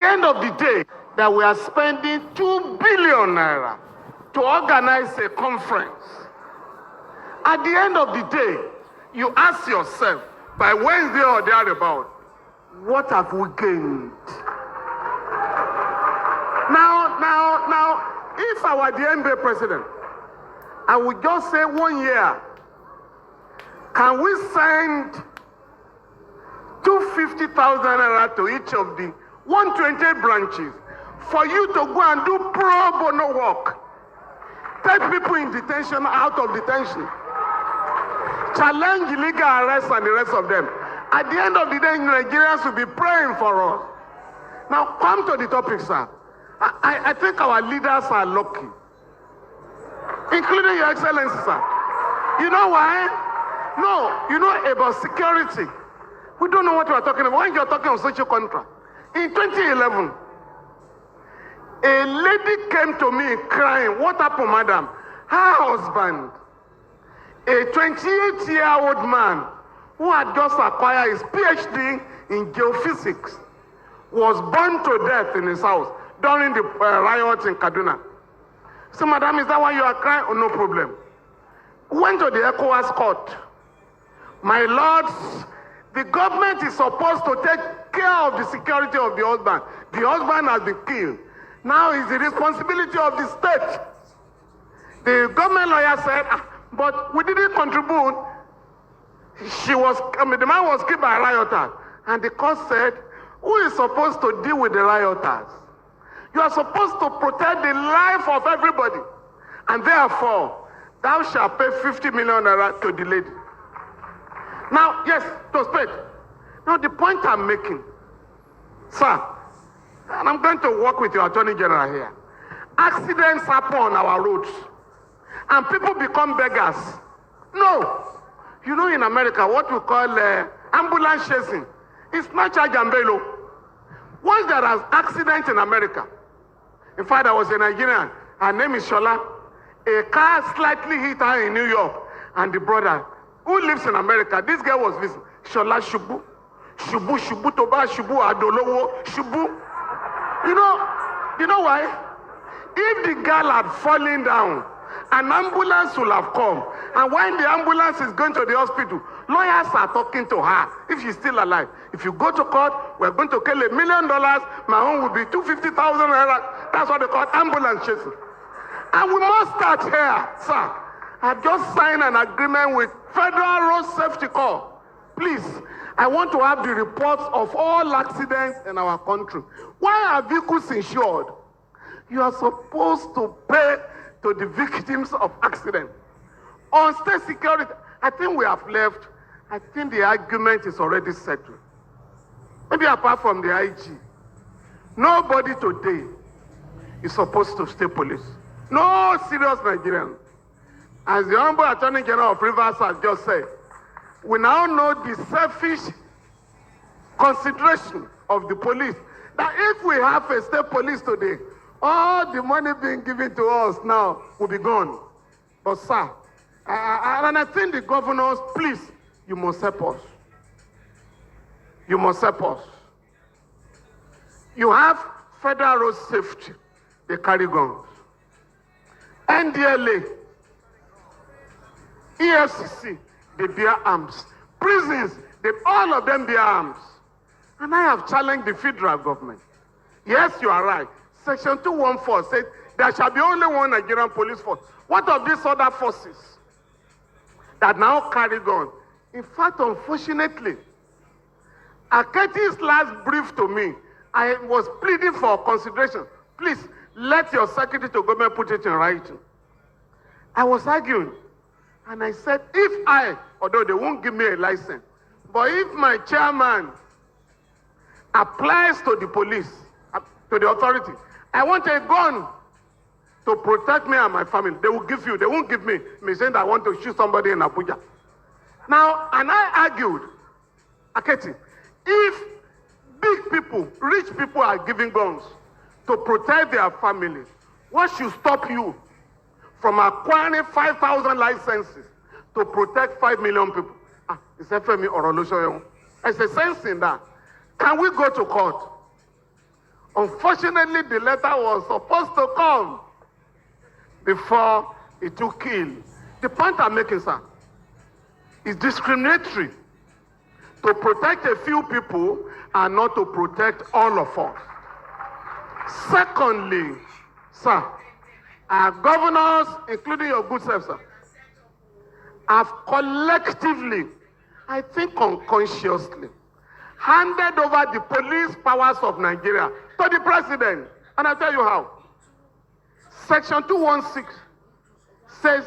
End of the day, that we are spending 2 billion naira to organize a conference. At the end of the day, you ask yourself, by Wednesday or thereabout, what have we gained? Now, if I were the NBA president, I would just say 1 year, can we send 250,000 naira to each of the 128 branches for you to go and do pro bono work? Take people in detention out of detention. Challenge illegal arrests and the rest of them. At the end of the day, Nigerians will be praying for us. Now, come to the topic, sir. I think our leaders are lucky, including Your Excellency, sir. You know why? No, you know about security. We don't know what we are talking about. When you're talking of social contract. In 2011, a lady came to me crying. What happened, madam? Her husband, a 28-year-old man who had just acquired his PhD in geophysics, was burned to death in his house during the riots in Kaduna. So, madam, is that why you are crying? Oh, no problem. Went to the ECOWAS court. My lords, the government is supposed to take care of the security of the husband. The husband has been killed. Now it's the responsibility of the state. The government lawyer said, but we didn't contribute. The man was killed by rioters. And the court said, who is supposed to deal with the rioters? You are supposed to protect the life of everybody. And therefore, thou shalt pay 50 million naira to the lady. Now, yes, to spade. Now, the point I'm making, sir, and I'm going to work with your Attorney General here. Accidents happen on our roads, and people become beggars. No. You know, in America, what we call ambulance chasing, it's not charge and bail. Once there is accident in America, in fact, I was a Nigerian, her name is Shola. A car slightly hit her in New York, and the brother, who lives in America, this girl was visiting. Shola Shubu. Shubu Toba, Shubu Adolowo, Shubu. You know why? If the girl had fallen down, an ambulance will have come. And when the ambulance is going to the hospital, lawyers are talking to her if she's still alive. If you go to court, we're going to kill $1 million. My own will be 250,000 naira. That's what they call ambulance chasing. And we must start here, sir. I've just signed an agreement with Federal Road Safety Corps. Please, I want to have the reports of all accidents in our country. Why are vehicles insured? You are supposed to pay to the victims of accident. On state security, I think we have left. I think the argument is already settled. Maybe apart from the IG. Nobody today is supposed to stay police. No serious Nigerian. As the Honorable Attorney General of Rivers has just said, we now know the selfish consideration of the police. That if we have a state police today, all the money being given to us now will be gone. But sir, and I think the governors, please, you must help us. You must help us. You have Federal Road Safety, they carry guns. NDLA, EFCC, they bear arms. Prisons, all of them bear arms. And I have challenged the federal government. Yes, you are right. Section 214 says there shall be only one Nigerian police force. What of these other forces that now carry guns? In fact, unfortunately, Aketi's last brief to me, I was pleading for consideration. Please, let your secretary to government put it in writing. I was arguing, and I said, although they won't give me a license, but if my chairman applies to the police, to the authority, I want a gun to protect me and my family. They will give you, they won't give me saying that I want to shoot somebody in Abuja. Now, and I argued, Aketi, if big people, rich people are giving guns to protect their families, what should stop you from acquiring 5,000 licenses to protect 5 million people? It's FME or Olusoyon. There's a sense in that. Can we go to court? Unfortunately, the letter was supposed to come before it took kill. The point I'm making, sir, is discriminatory to protect a few people and not to protect all of us. Secondly, sir, our governors, including your good self, sir, have collectively, I think unconsciously, handed over the police powers of Nigeria to the president. And I'll tell you how. Section 216 says,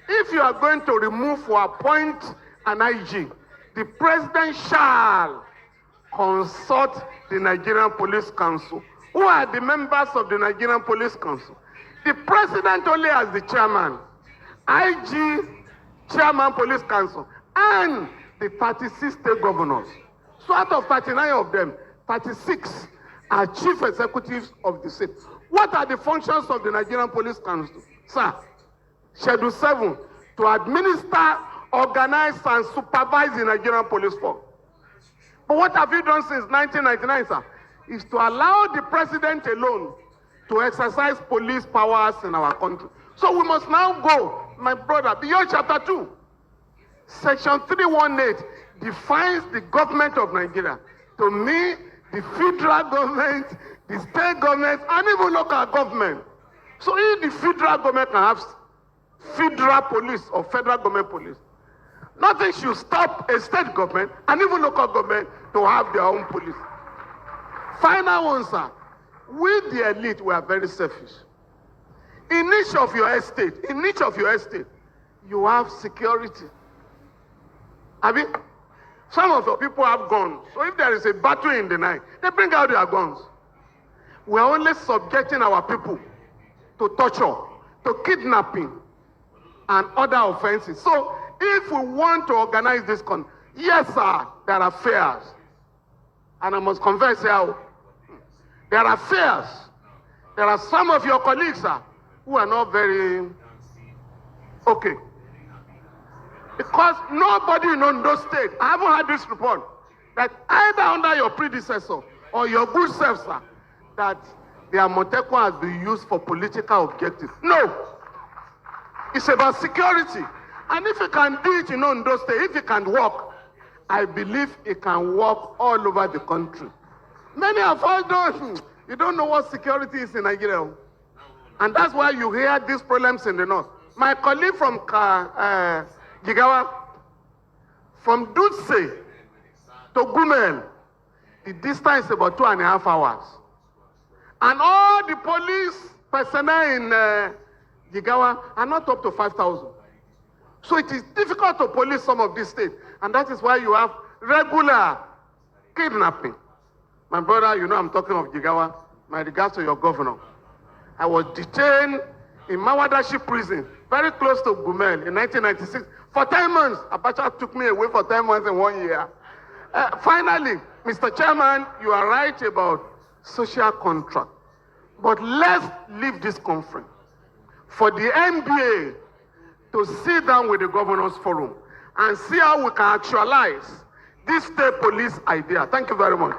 if you are going to remove or appoint an IG, the president shall consult the Nigerian Police Council. Who are the members of the Nigerian Police Council? The president only as the chairman, IG, chairman Police Council, and the 36 state governors. So out of 39 of them, 36 are chief executives of the state. What are the functions of the Nigerian Police Council? Sir, Schedule 7, to administer, organize, and supervise the Nigerian police force. But what have you done since 1999, sir? Is to allow the president alone to exercise police powers in our country. So we must now go, my brother, beyond chapter 2. Section 318 defines the government of Nigeria. To me, the federal government, the state government, and even local government. So if the federal government can have federal police or federal government police, nothing should stop a state government and even local government to have their own police. Final one, sir. We, the elite, we are very selfish. In each of your estate, you have security. I mean, some of your people have guns. So if there is a battle in the night, they bring out their guns. We are only subjecting our people to torture, to kidnapping, and other offenses. So if we want to organize this yes, sir, there are fears. And I must confess here, there are fears. There are some of your colleagues, sir, who are not very okay. Because nobody in Ondo State, I haven't had this report, that either under your predecessor or your good self, sir, that the Amotekun has been used for political objectives. No. It's about security. And if you can do it in Ondo State, if it can work, I believe it can work all over the country. Many of us you don't know what security is in Nigeria. And that's why you hear these problems in the north. My colleague from Jigawa, from Dutse to Gumel, the distance is about 2.5 hours. And all the police personnel in Jigawa are not up to 5,000. So it is difficult to police some of these states. And that is why you have regular kidnapping. My brother, you know I'm talking of Jigawa. My regards to your governor. I was detained in Mawadashi prison, very close to Gumel, in 1996. For 10 months, Abacha took me away for 10 months in 1 year. Finally, Mr. Chairman, you are right about social contract. But let's leave this conference for the NBA to sit down with the Governors Forum and see how we can actualize this state police idea. Thank you very much.